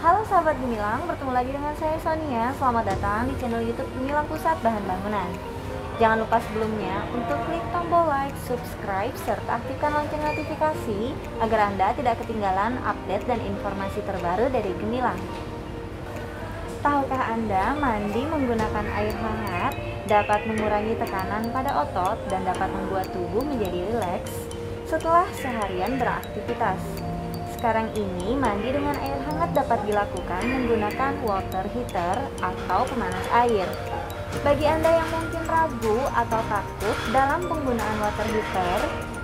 Halo sahabat Gemilang, bertemu lagi dengan saya Sonia. Selamat datang di channel YouTube Gemilang Pusat Bahan Bangunan. Jangan lupa sebelumnya untuk klik tombol like, subscribe, serta aktifkan lonceng notifikasi agar Anda tidak ketinggalan update dan informasi terbaru dari Gemilang. Tahukah Anda mandi menggunakan air hangat dapat mengurangi tekanan pada otot dan dapat membuat tubuh menjadi rileks setelah seharian beraktivitas? Sekarang ini mandi dengan air hangat dapat dilakukan menggunakan water heater atau pemanas air. Bagi Anda yang mungkin ragu atau takut dalam penggunaan water heater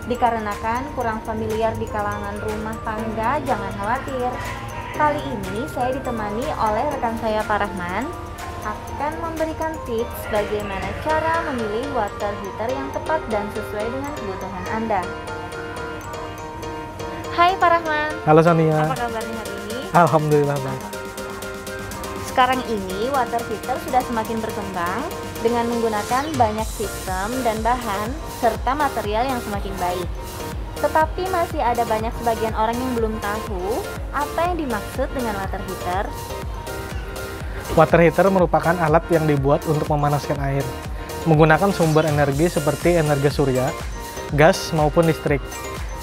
dikarenakan kurang familiar di kalangan rumah tangga, jangan khawatir. Kali ini saya ditemani oleh rekan saya Pak Rahman akan memberikan tips bagaimana cara memilih water heater yang tepat dan sesuai dengan kebutuhan Anda. Hai Pak Rahman. Halo Sonia. Apa kabarnya hari ini? Alhamdulillah baik. Sekarang ini water heater sudah semakin berkembang dengan menggunakan banyak sistem dan bahan serta material yang semakin baik. Tetapi masih ada banyak sebagian orang yang belum tahu apa yang dimaksud dengan water heater. Water heater merupakan alat yang dibuat untuk memanaskan air menggunakan sumber energi seperti energi surya, gas maupun listrik.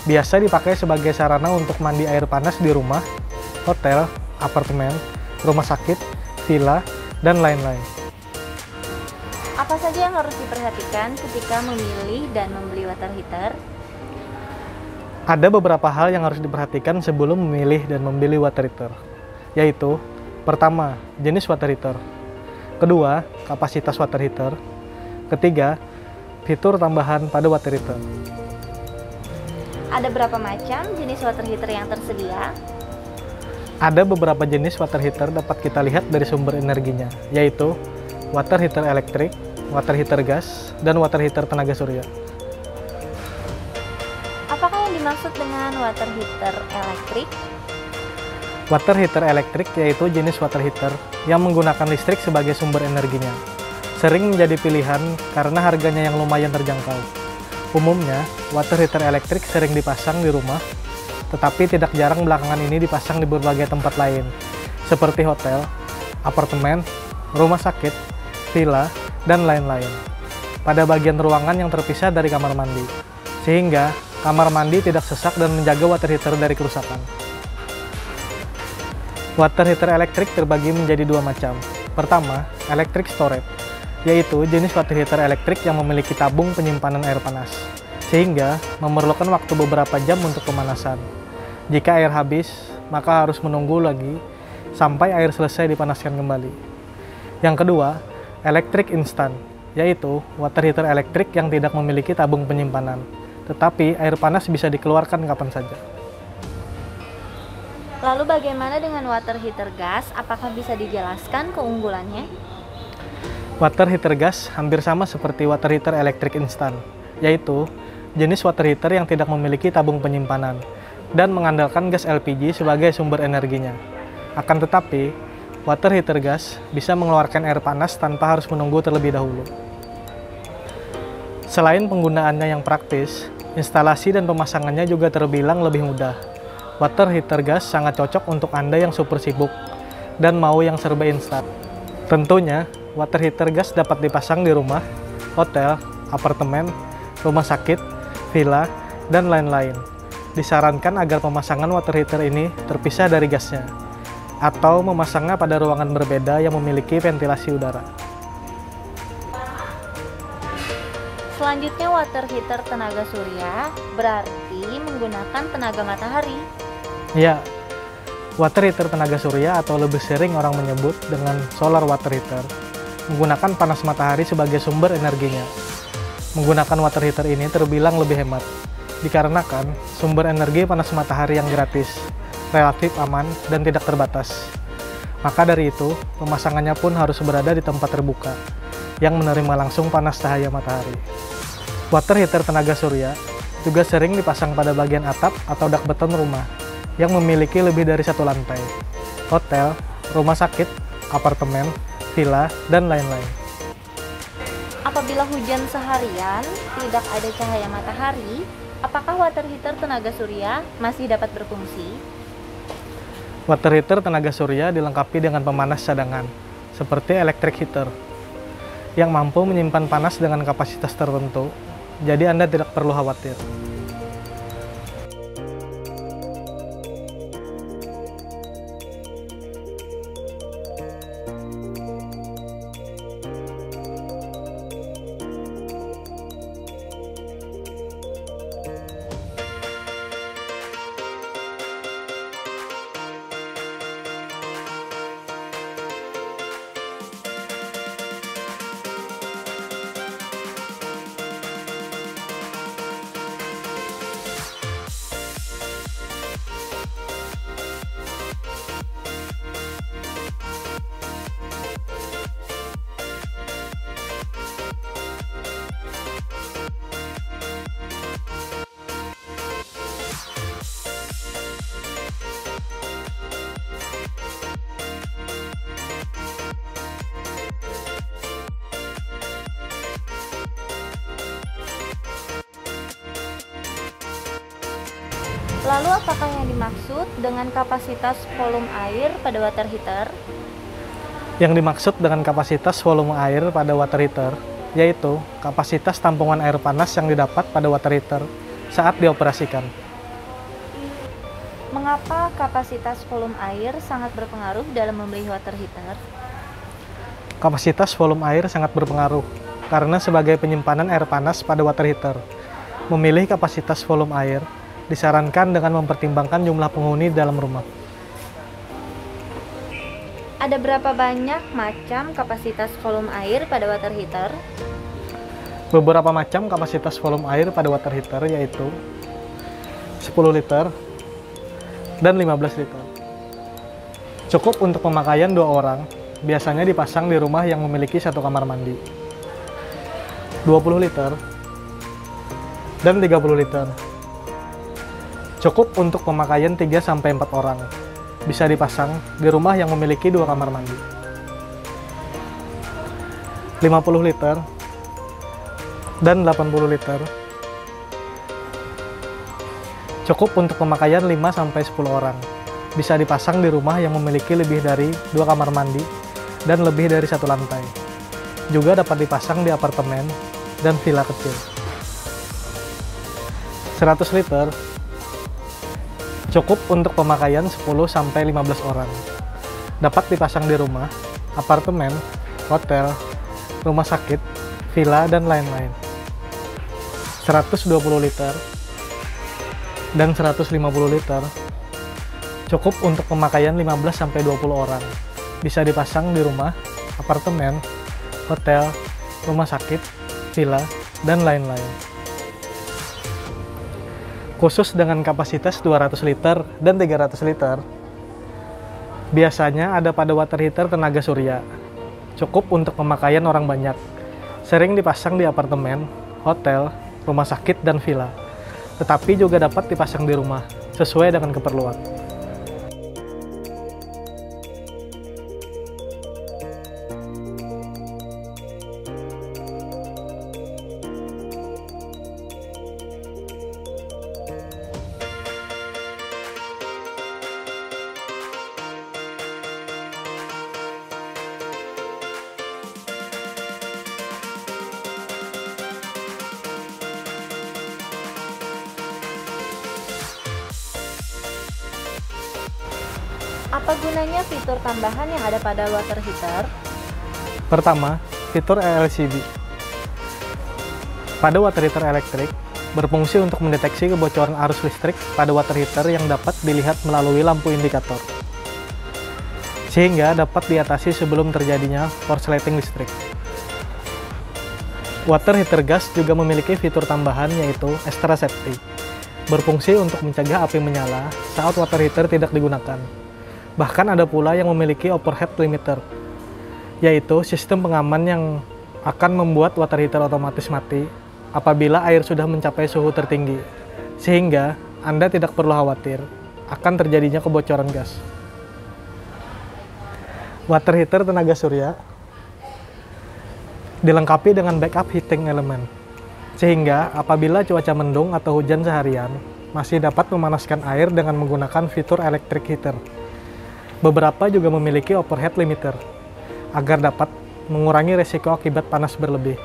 Biasa dipakai sebagai sarana untuk mandi air panas di rumah, hotel, apartemen, rumah sakit, villa, dan lain-lain. Apa saja yang harus diperhatikan ketika memilih dan membeli water heater? Ada beberapa hal yang harus diperhatikan sebelum memilih dan membeli water heater, yaitu pertama, jenis water heater, kedua, kapasitas water heater, ketiga, fitur tambahan pada water heater. Ada berapa macam jenis water heater yang tersedia? Ada beberapa jenis water heater dapat kita lihat dari sumber energinya, yaitu water heater elektrik, water heater gas, dan water heater tenaga surya. Apakah yang dimaksud dengan water heater elektrik? Water heater elektrik yaitu jenis water heater yang menggunakan listrik sebagai sumber energinya. Sering menjadi pilihan karena harganya yang lumayan terjangkau. Umumnya, water heater elektrik sering dipasang di rumah, tetapi tidak jarang belakangan ini dipasang di berbagai tempat lain, seperti hotel, apartemen, rumah sakit, villa, dan lain-lain, pada bagian ruangan yang terpisah dari kamar mandi, sehingga kamar mandi tidak sesak dan menjaga water heater dari kerusakan. Water heater elektrik terbagi menjadi dua macam. Pertama, electric storage, yaitu jenis water heater elektrik yang memiliki tabung penyimpanan air panas, sehingga memerlukan waktu beberapa jam untuk pemanasan. Jika air habis, maka harus menunggu lagi sampai air selesai dipanaskan kembali. Yang kedua, electric instant, yaitu water heater elektrik yang tidak memiliki tabung penyimpanan, tetapi air panas bisa dikeluarkan kapan saja. Lalu bagaimana dengan water heater gas? Apakah bisa dijelaskan keunggulannya? Water heater gas hampir sama seperti water heater elektrik instan, yaitu jenis water heater yang tidak memiliki tabung penyimpanan dan mengandalkan gas LPG sebagai sumber energinya. Akan tetapi, water heater gas bisa mengeluarkan air panas tanpa harus menunggu terlebih dahulu. Selain penggunaannya yang praktis, instalasi dan pemasangannya juga terbilang lebih mudah. Water heater gas sangat cocok untuk Anda yang super sibuk dan mau yang serba instan. Tentunya, water heater gas dapat dipasang di rumah, hotel, apartemen, rumah sakit, villa, dan lain-lain. Disarankan agar pemasangan water heater ini terpisah dari gasnya, atau memasangnya pada ruangan berbeda yang memiliki ventilasi udara. Selanjutnya water heater tenaga surya berarti menggunakan tenaga matahari. Ya, water heater tenaga surya atau lebih sering orang menyebut dengan solar water heater menggunakan panas matahari sebagai sumber energinya. Menggunakan water heater ini terbilang lebih hemat, dikarenakan sumber energi panas matahari yang gratis, relatif aman, dan tidak terbatas. Maka dari itu, pemasangannya pun harus berada di tempat terbuka, yang menerima langsung panas cahaya matahari. Water heater tenaga surya juga sering dipasang pada bagian atap atau dak beton rumah, yang memiliki lebih dari satu lantai, hotel, rumah sakit, apartemen, villa, dan lain-lain. Apabila hujan seharian tidak ada cahaya matahari, apakah water heater tenaga surya masih dapat berfungsi? Water heater tenaga surya dilengkapi dengan pemanas cadangan, seperti electric heater, yang mampu menyimpan panas dengan kapasitas tertentu, jadi Anda tidak perlu khawatir. Lalu apakah yang dimaksud dengan kapasitas volume air pada water heater? Yang dimaksud dengan kapasitas volume air pada water heater yaitu kapasitas tampungan air panas yang didapat pada water heater saat dioperasikan. Mengapa kapasitas volume air sangat berpengaruh dalam membeli water heater? Kapasitas volume air sangat berpengaruh karena sebagai penyimpanan air panas pada water heater, memilih kapasitas volume air disarankan dengan mempertimbangkan jumlah penghuni dalam rumah. Ada berapa banyak macam kapasitas volume air pada water heater? Beberapa macam kapasitas volume air pada water heater yaitu 10 liter dan 15 liter. Cukup untuk pemakaian 2 orang, biasanya dipasang di rumah yang memiliki 1 kamar mandi. 20 liter dan 30 liter. Cukup untuk pemakaian 3-4 orang, bisa dipasang di rumah yang memiliki 2 kamar mandi. 50 liter dan 80 liter. Cukup untuk pemakaian 5-10 orang, bisa dipasang di rumah yang memiliki lebih dari 2 kamar mandi dan lebih dari 1 lantai. Juga dapat dipasang di apartemen dan villa kecil. 100 liter. Cukup untuk pemakaian 10-15 orang. Dapat dipasang di rumah, apartemen, hotel, rumah sakit, villa, dan lain-lain. 120 liter dan 150 liter. Cukup untuk pemakaian 15-20 orang. Bisa dipasang di rumah, apartemen, hotel, rumah sakit, villa, dan lain-lain. Khusus dengan kapasitas 200 liter dan 300 liter, biasanya ada pada water heater tenaga surya. Cukup untuk pemakaian orang banyak. Sering dipasang di apartemen, hotel, rumah sakit, dan villa. Tetapi juga dapat dipasang di rumah, sesuai dengan keperluan. Apa gunanya fitur tambahan yang ada pada water heater? Pertama, fitur LCD. Pada water heater elektrik, berfungsi untuk mendeteksi kebocoran arus listrik pada water heater yang dapat dilihat melalui lampu indikator, sehingga dapat diatasi sebelum terjadinya korsleting listrik. Water heater gas juga memiliki fitur tambahan yaitu extra safety, berfungsi untuk mencegah api menyala saat water heater tidak digunakan. Bahkan ada pula yang memiliki overhead limiter, yaitu sistem pengaman yang akan membuat water heater otomatis mati apabila air sudah mencapai suhu tertinggi, sehingga Anda tidak perlu khawatir akan terjadinya kebocoran gas. Water heater tenaga surya dilengkapi dengan backup heating element, sehingga apabila cuaca mendung atau hujan seharian, masih dapat memanaskan air dengan menggunakan fitur electric heater. Beberapa juga memiliki overhead limiter agar dapat mengurangi resiko akibat panas berlebih.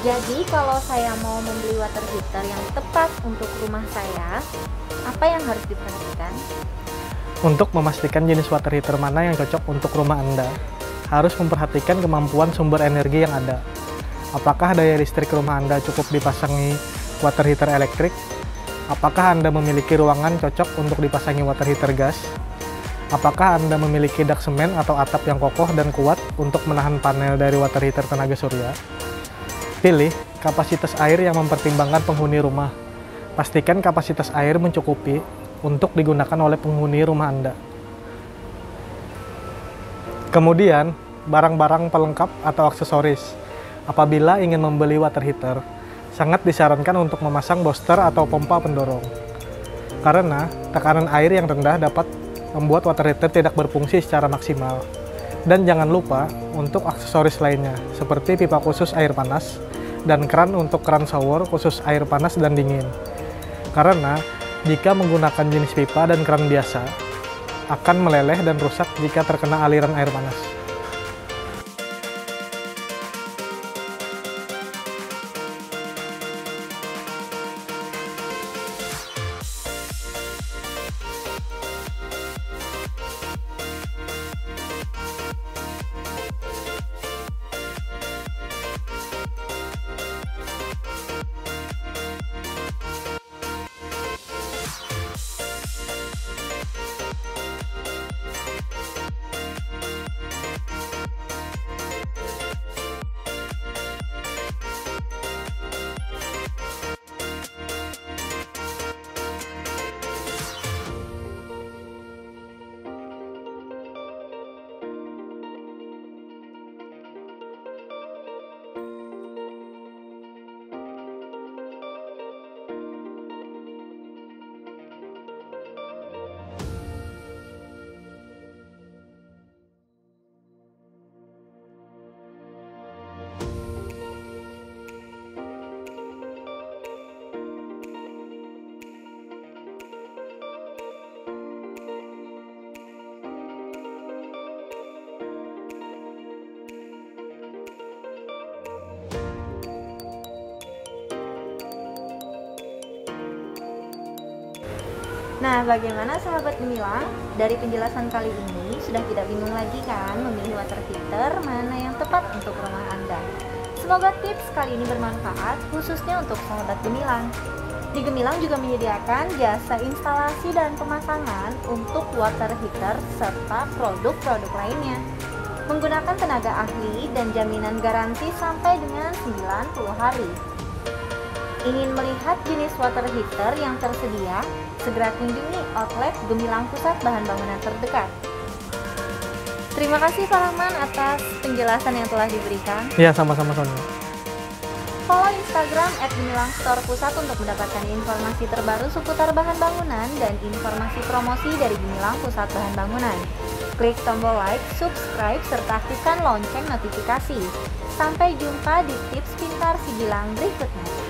Jadi kalau saya mau membeli water heater yang tepat untuk rumah saya, apa yang harus diperhatikan? Untuk memastikan jenis water heater mana yang cocok untuk rumah Anda, harus memperhatikan kemampuan sumber energi yang ada. Apakah daya listrik rumah Anda cukup dipasangi water heater elektrik? Apakah Anda memiliki ruangan cocok untuk dipasangi water heater gas? Apakah Anda memiliki dak semen atau atap yang kokoh dan kuat untuk menahan panel dari water heater tenaga surya? Pilih kapasitas air yang mempertimbangkan penghuni rumah. Pastikan kapasitas air mencukupi untuk digunakan oleh penghuni rumah Anda. Kemudian, barang-barang pelengkap atau aksesoris. Apabila ingin membeli water heater, sangat disarankan untuk memasang booster atau pompa pendorong. Karena tekanan air yang rendah dapat membuat water heater tidak berfungsi secara maksimal. Dan jangan lupa untuk aksesoris lainnya, seperti pipa khusus air panas, dan keran untuk keran shower khusus air panas dan dingin. Karena jika menggunakan jenis pipa dan keran biasa, akan meleleh dan rusak jika terkena aliran air panas. Nah, bagaimana sahabat Gemilang? Dari penjelasan kali ini, sudah tidak bingung lagi kan memilih water heater mana yang tepat untuk rumah Anda? Semoga tips kali ini bermanfaat, khususnya untuk sahabat Gemilang. Di Gemilang juga menyediakan jasa instalasi dan pemasangan untuk water heater serta produk-produk lainnya. Menggunakan tenaga ahli dan jaminan garansi sampai dengan 90 hari. Ingin melihat jenis water heater yang tersedia? Segera kunjungi outlet Gemilang Pusat Bahan Bangunan terdekat. Terima kasih Pak Rahman atas penjelasan yang telah diberikan. Ya, sama-sama Sonia. Follow Instagram @gemilangstore_pusat untuk mendapatkan informasi terbaru seputar bahan bangunan dan informasi promosi dari Gemilang Pusat Bahan Bangunan. Klik tombol like, subscribe, serta aktifkan lonceng notifikasi. Sampai jumpa di tips pintar Sigilang berikutnya.